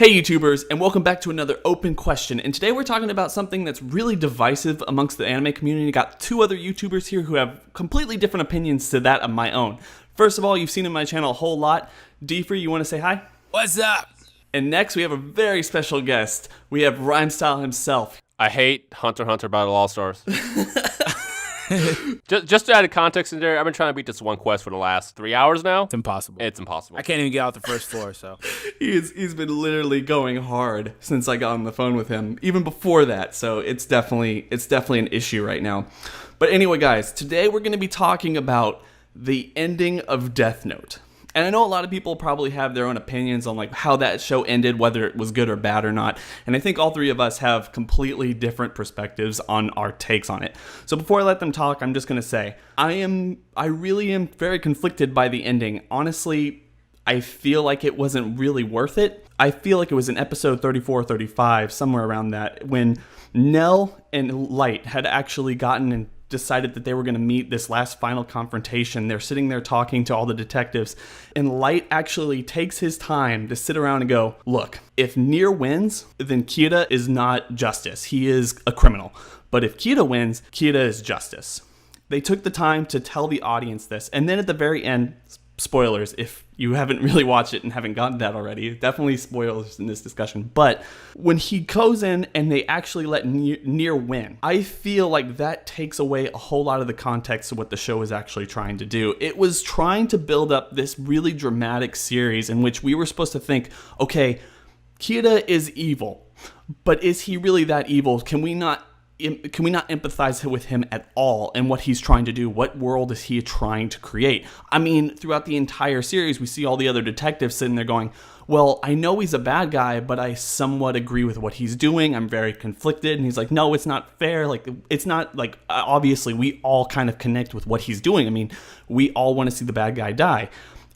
Hey YouTubers, and welcome back to another open question. And today we're talking about something that's really divisive amongst the anime community. Got two other YouTubers here who have completely different opinions to that of my own. First of all, you've seen in my channel a whole lot. DFree, you want to say hi? What's up? And next we have a very special guest. We have Rhymestyle himself. I hate Hunter x Hunter Battle All-Stars. just to add a context in there, I've been trying to beat this one quest for the last 3 hours now. It's impossible. It's impossible. I can't even get out the first floor, so. He's been literally going hard since I got on the phone with him, even before that, so it's definitely an issue right now. But anyway, guys, today we're going to be talking about the ending of Death Note. And I know a lot of people probably have their own opinions on like how that show ended, whether it was good or bad or not. And I think all three of us have completely different perspectives on our takes on it. So before I let them talk, I'm just going to say, I really am very conflicted by the ending. Honestly, I feel like it wasn't really worth it. I feel like it was in episode 34 or 35, somewhere around that, when Nell and Light had actually gotten and decided that they were going to meet this last final confrontation. They're sitting there talking to all the detectives, and Light actually takes his time to sit around and go, look, if Nier wins, then Kira is not justice. He is a criminal. But if Kira wins, Kira is justice. They took the time to tell the audience this, and then at the very end, spoilers, if you haven't really watched it and haven't gotten that already, definitely spoilers in this discussion. But when he goes in and they actually let Nier win, I feel like that takes away a whole lot of the context of what the show is actually trying to do. It was trying to build up this really dramatic series in which we were supposed to think, okay, Kira is evil, but is he really that evil? Can we not empathize with him at all and what he's trying to do? What world is he trying to create? I mean, throughout the entire series, we see all the other detectives sitting there going, well, I know he's a bad guy, but I somewhat agree with what he's doing. I'm very conflicted. And he's like, no, it's not fair. Like, it's not like, obviously, we all kind of connect with what he's doing. I mean, we all want to see the bad guy die.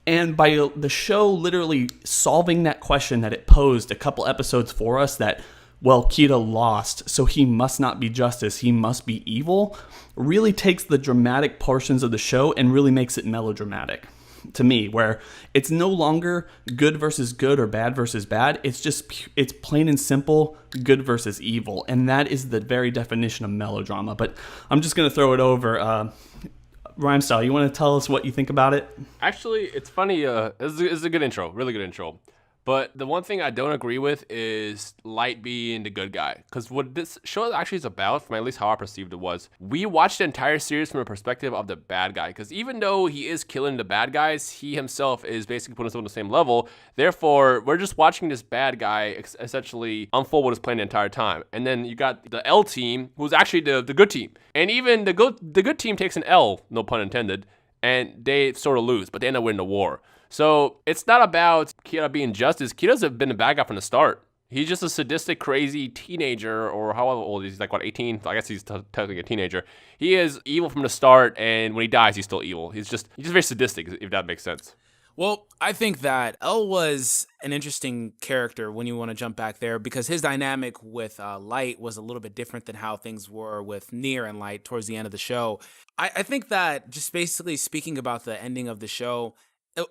And by the show literally solving that question that it posed a couple episodes for us, that well, Kira lost, so he must not be justice, he must be evil, really takes the dramatic portions of the show and really makes it melodramatic to me, where it's no longer good versus good or bad versus bad. It's plain and simple good versus evil, and that is the very definition of melodrama. But I'm just going to throw it over. Rhymestyle, you want to tell us what you think about it? Actually, it's funny. It's a good intro, really good intro. But the one thing I don't agree with is Light being the good guy. Because what this show actually is about, from at least how I perceived it, was we watched the entire series from a perspective of the bad guy. Because even though he is killing the bad guys, he himself is basically putting himself on the ssame level. Therefore, we're just watching this bad guy essentially unfold what is playing the entire time. And then you got the L team, who's actually the good team. And even the good team takes an L, no pun intended, and they sort of lose, but they end up winning the war. So it's not about Kira being justice. Kira's been a bad guy from the start. He's just a sadistic, crazy teenager, or however old he's, like, what, 18? I guess he's technically a teenager. He is evil from the start, and when he dies, he's still evil. He's just very sadistic, if that makes sense. Well, I think that L was an interesting character when you want to jump back there, because his dynamic with Light was a little bit different than how things were with Nier and Light towards the end of the show. I think that just basically speaking about the ending of the show,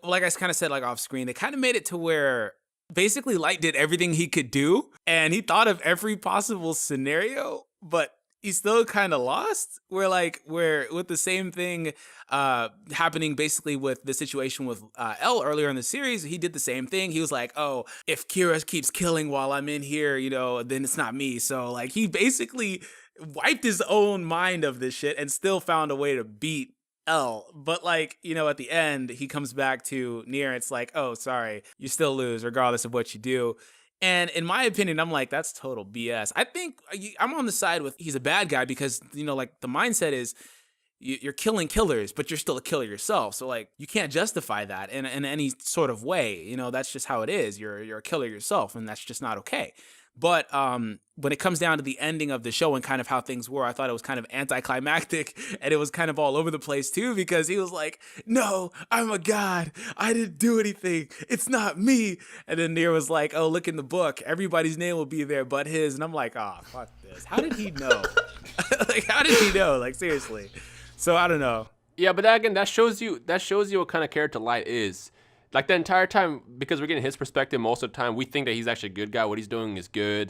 like I kind of said, like off screen, they kind of made it to where basically Light did everything he could do, and he thought of every possible scenario, but he still kind of lost. Where with the same thing happening basically with the situation with L earlier in the series, he did the same thing. He was like, oh, if Kira keeps killing while I'm in here, then it's not me. So like he basically wiped his own mind of this shit and still found a way to beat L. But like, at the end, he comes back to Nier. It's like, oh, sorry, you still lose regardless of what you do. And in my opinion, I'm like, that's total BS. I think I'm on the side with he's a bad guy because, like the mindset is you're killing killers, but you're still a killer yourself. So like you can't justify that in any sort of way. That's just how it is. You're a killer yourself, and that's just not okay. But when it comes down to the ending of the show and kind of how things were, I thought it was kind of anticlimactic, and it was kind of all over the place too, because he was like, no, I'm a god. I didn't do anything. It's not me. And then Nier was like, oh, look in the book. Everybody's name will be there but his. And I'm like, oh, fuck this. How did he know? How did he know? Like, seriously. So I don't know. Yeah, but that, again, that shows you what kind of character Light is. Like the entire time, because we're getting his perspective most of the time, we think that he's actually a good guy. What he's doing is good.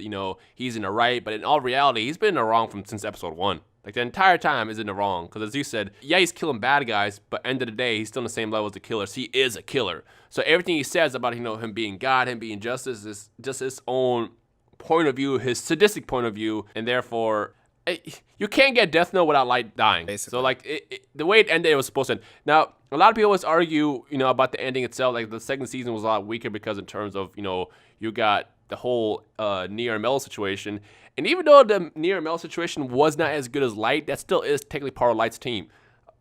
He's in the right. But in all reality, he's been in the wrong since episode 1. Like the entire time is in the wrong. Because as you said, yeah, he's killing bad guys, but end of the day, he's still on the same level as the killers. He is a killer. So everything he says about him being God, him being justice, is just his own point of view, his sadistic point of view, and therefore you can't get Death Note without Light dying. Basically. So like the way it ended, it was supposed to end. Now a lot of people always argue, about the ending itself. Like the second season was a lot weaker because in terms of you got the whole Nier and Mello situation, and even though the Nier and Mello situation was not as good as Light, that still is technically part of Light's team.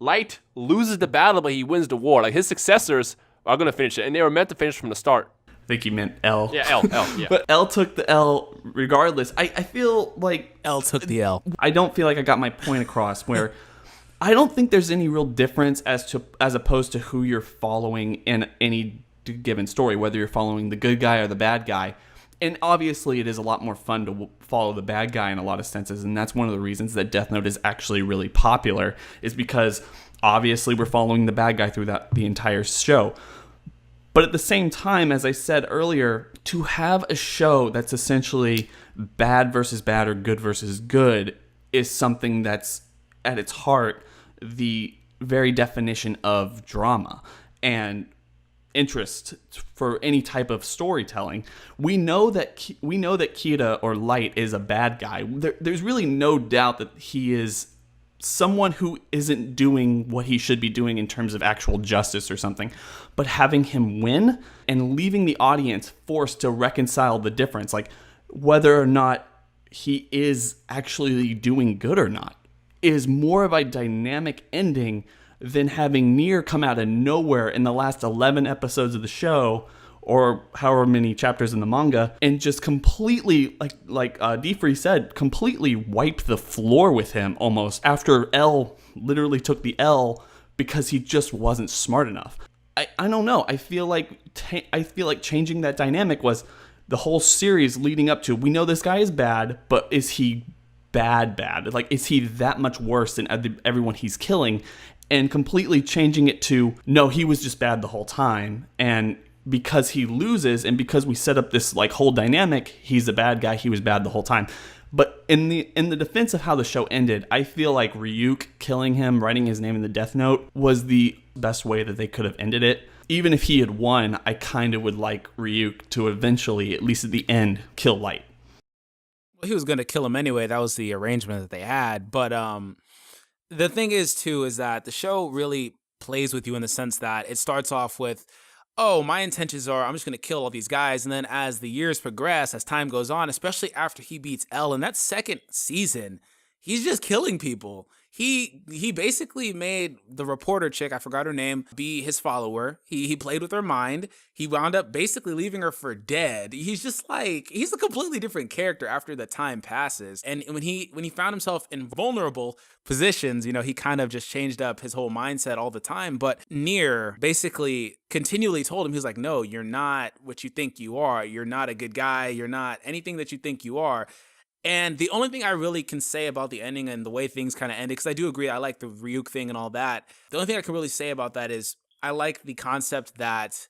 Light loses the battle, but he wins the war. Like his successors are gonna finish it, and they were meant to finish from the start. I think you meant L. Yeah, L, yeah. But L took the L regardless. I feel like L took the L. I don't feel like I got my point across where I don't think there's any real difference as opposed to who you're following in any given story, whether you're following the good guy or the bad guy. And obviously it is a lot more fun to follow the bad guy in a lot of senses, and that's one of the reasons that Death Note is actually really popular, is because obviously we're following the bad guy through the entire show. But at the same time, as I said earlier, to have a show that's essentially bad versus bad or good versus good is something that's at its heart the very definition of drama and interest for any type of storytelling. We know that Kira or Light is a bad guy. There's really no doubt that he is someone who isn't doing what he should be doing in terms of actual justice or something, but having him win and leaving the audience forced to reconcile the difference, like whether or not he is actually doing good or not, is more of a dynamic ending than having Nier come out of nowhere in the last 11 episodes of the show, or however many chapters in the manga, and just completely, like DFree said, completely wiped the floor with him almost after L literally took the L because he just wasn't smart enough. I don't know. I feel like changing that dynamic was the whole series leading up to, we know this guy is bad, but is he bad? Like, is he that much worse than everyone he's killing? And completely changing it to, no, he was just bad the whole time, and because he loses and because we set up this like whole dynamic, he's a bad guy, he was bad the whole time. But in the defense of how the show ended, I feel like Ryuk killing him, writing his name in the Death Note, was the best way that they could have ended it. Even if he had won, I kind of would like Ryuk to eventually, at least at the end, kill Light. Well, he was going to kill him anyway. That was the arrangement that they had. But the thing is, too, is that the show really plays with you in the sense that it starts off with, oh, my intentions are I'm just going to kill all these guys. And then as the years progress, as time goes on, especially after he beats L in that second season, he's just killing people. He basically made the reporter chick, I forgot her name, be his follower. He played with her mind. He wound up basically leaving her for dead. He's just like, he's a completely different character after the time passes. And when he found himself in vulnerable positions, he kind of just changed up his whole mindset all the time. But Nier basically continually told him, he was like, no, you're not what you think you are. You're not a good guy. You're not anything that you think you are. And the only thing I really can say about the ending and the way things kind of ended, because I do agree, I like the Ryuk thing and all that. The only thing I can really say about that is I like the concept that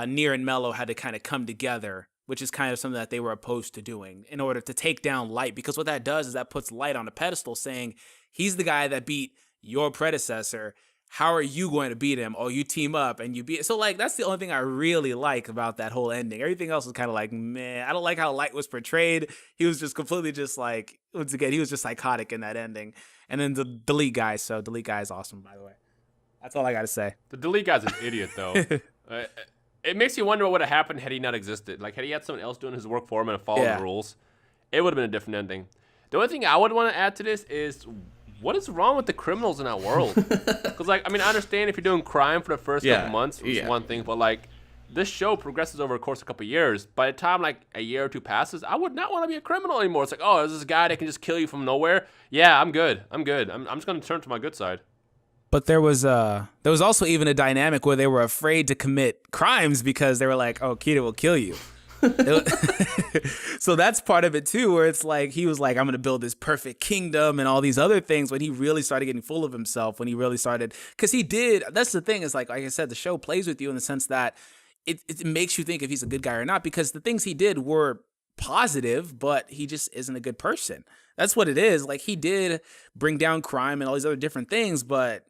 Nier and Mello had to kind of come together, which is kind of something that they were opposed to doing in order to take down Light. Because what that does is that puts Light on a pedestal saying, he's the guy that beat your predecessor. How are you going to beat him? Oh, you team up and you beat. So like, that's the only thing I really like about that whole ending. Everything else was kind of like, man, I don't like how Light was portrayed. He was just completely just like, once again, he was just psychotic in that ending. And then the delete guy. So delete guy is awesome, by the way. That's all I got to say. The delete guy's an idiot, though. It makes you wonder what would have happened had he not existed. Like, had he had someone else doing his work for him and followed the rules, it would have been a different ending. The only thing I would want to add to this is, what is wrong with the criminals in that world? Because, like, I mean, I understand if you're doing crime for the first couple months, which is one thing, but, like, this show progresses over the course of a couple of years. By the time, like, a year or two passes, I would not want to be a criminal anymore. It's like, oh, there's this guy that can just kill you from nowhere. Yeah, I'm good. I'm just going to turn to my good side. But there was also even a dynamic where they were afraid to commit crimes because they were like, oh, Kira will kill you. So that's part of it too, where it's like he was like, I'm gonna build this perfect kingdom and all these other things, when he really started getting full of himself, when he really started, because he did, that's the thing, is like I said, the show plays with you in the sense that it makes you think if he's a good guy or not, because the things he did were positive, but he just isn't a good person. That's what it is. Like, he did bring down crime and all these other different things, but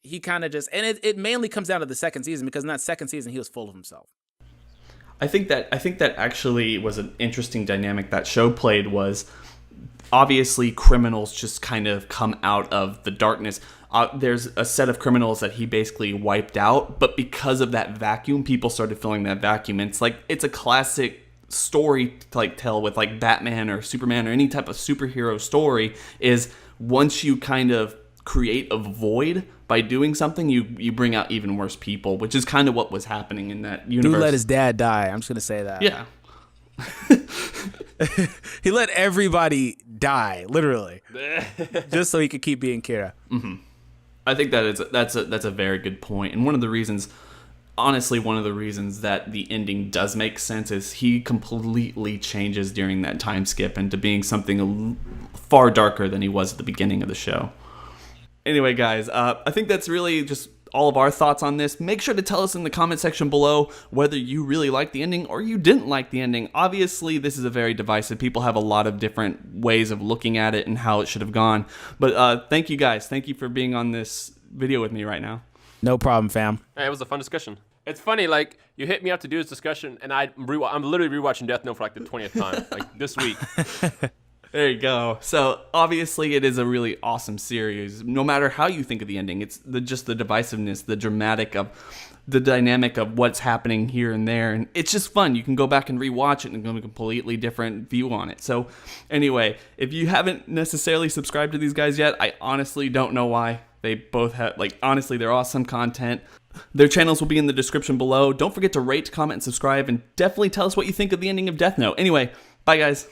he kind of just, and it mainly comes down to the second season, because in that second season he was full of himself. I think that actually was an interesting dynamic that show played. Was obviously criminals just kind of come out of the darkness. There's a set of criminals that he basically wiped out, but because of that vacuum, people started filling that vacuum. And it's a classic story to like tell with like Batman or Superman or any type of superhero story, is once you kind of create a void by doing something, you bring out even worse people, which is kind of what was happening in that universe. Dude let his dad die. I'm just gonna say that. Yeah. He let everybody die, literally, just so he could keep being Kira. Mm-hmm. I think that's a very good point, and one of the reasons that the ending does make sense is he completely changes during that time skip into being something far darker than he was at the beginning of the show. Anyway, guys, I think that's really just all of our thoughts on this. Make sure to tell us in the comment section below whether you really liked the ending or you didn't like the ending. Obviously, this is a very divisive. People have a lot of different ways of looking at it and how it should have gone. But thank you, guys. Thank you for being on this video with me right now. No problem, fam. Hey, it was a fun discussion. It's funny, like, you hit me up to do this discussion, and I'm literally rewatching Death Note for like the 20th time, like this week. There you go. So obviously it is a really awesome series. No matter how you think of the ending, it's just the divisiveness, the dynamic of what's happening here and there, and it's just fun. You can go back and rewatch it and get a completely different view on it. So anyway, if you haven't necessarily subscribed to these guys yet, I honestly don't know why. They both have, like, honestly, they're awesome content. Their channels will be in the description below. Don't forget to rate, comment, and subscribe, and definitely tell us what you think of the ending of Death Note. Anyway, bye guys.